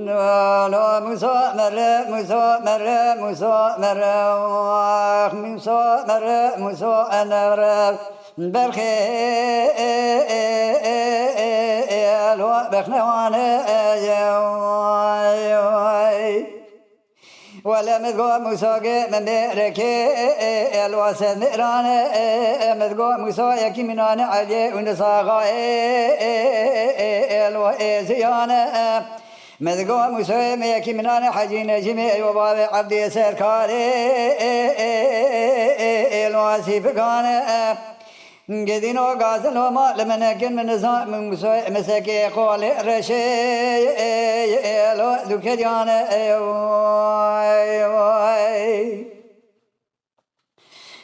لا موسى مرة موسى مرة موسى مرة موسى مرة موسى مرة برخي لو بخنوانه ولا مذقو موسى من بركي الواسد نيرانه مذقو موسى يكي منان علي ونصاغا الواسيانه مذقو موسى يكي منان حجين جميع وباب عبدي سركاري الواسي فقانه قدينو غازلو ما لمنكن من نظام من مسكي قول رشي لو ذكريان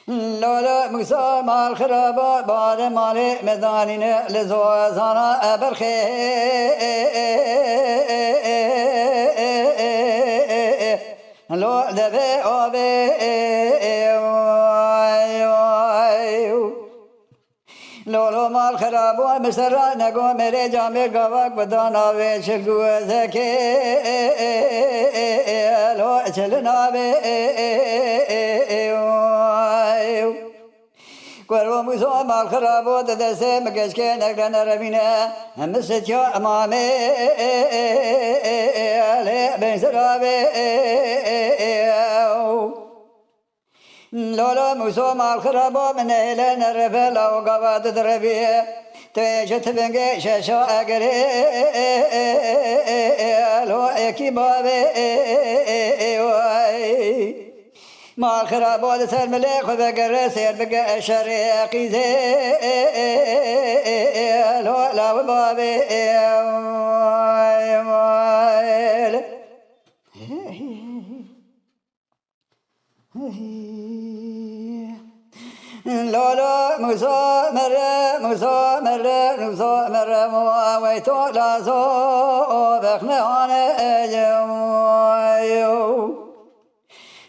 لولا موسى مال خرابات بعد مالي مدانين لزوازانا برخي لو دبي أبي لولو مال خراب و مسرا نگو میرے جامع گواک بدانا وے شگو زکے لو چلنا وے کرو موسى مال خراب و دسے مکش کے نگرن روینا مسچو امامے لے بن سرا وے لولا موسى مال خرابو من إلى نرفل أو قواد دربيه تيجت بنجي شاشا أجري لو أكيد بابي مال خرابو دسر ملك وبقر سير بقى شريقي زي لو لا بابي لولا موسى مرة موسى مرة موسى مرة مويتو لازو بخنانه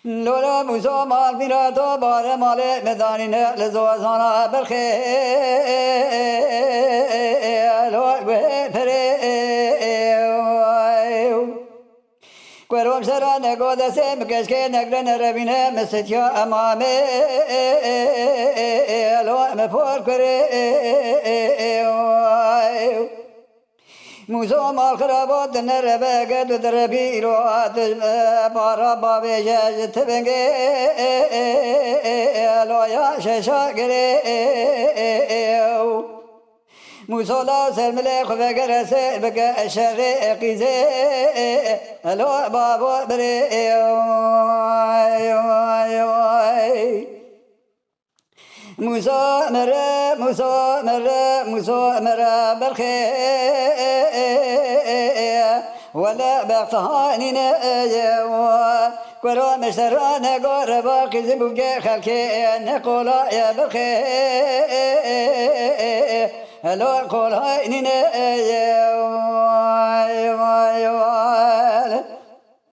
لولا موسى مال ميراتو بار مال مدانين لزوازانا برخي لو بفري كروم سرا نگو دسه مکش که نگرن روینه مسیتیا امامه لو مفور کره موسى مال خرابات نربه قد دربي روات بارا بابي جاج تبنگي لو يا ششاقري موسى لا سلملي خفقر سير بقى الشرق قيزي لو بابو بري موسى مرة موسى مرة موسى مرة برخي ولا بقتهاني نجوا كرو مشتران قربا كذبوك خلكي نقولا يا برخي هلو قول هاي نيني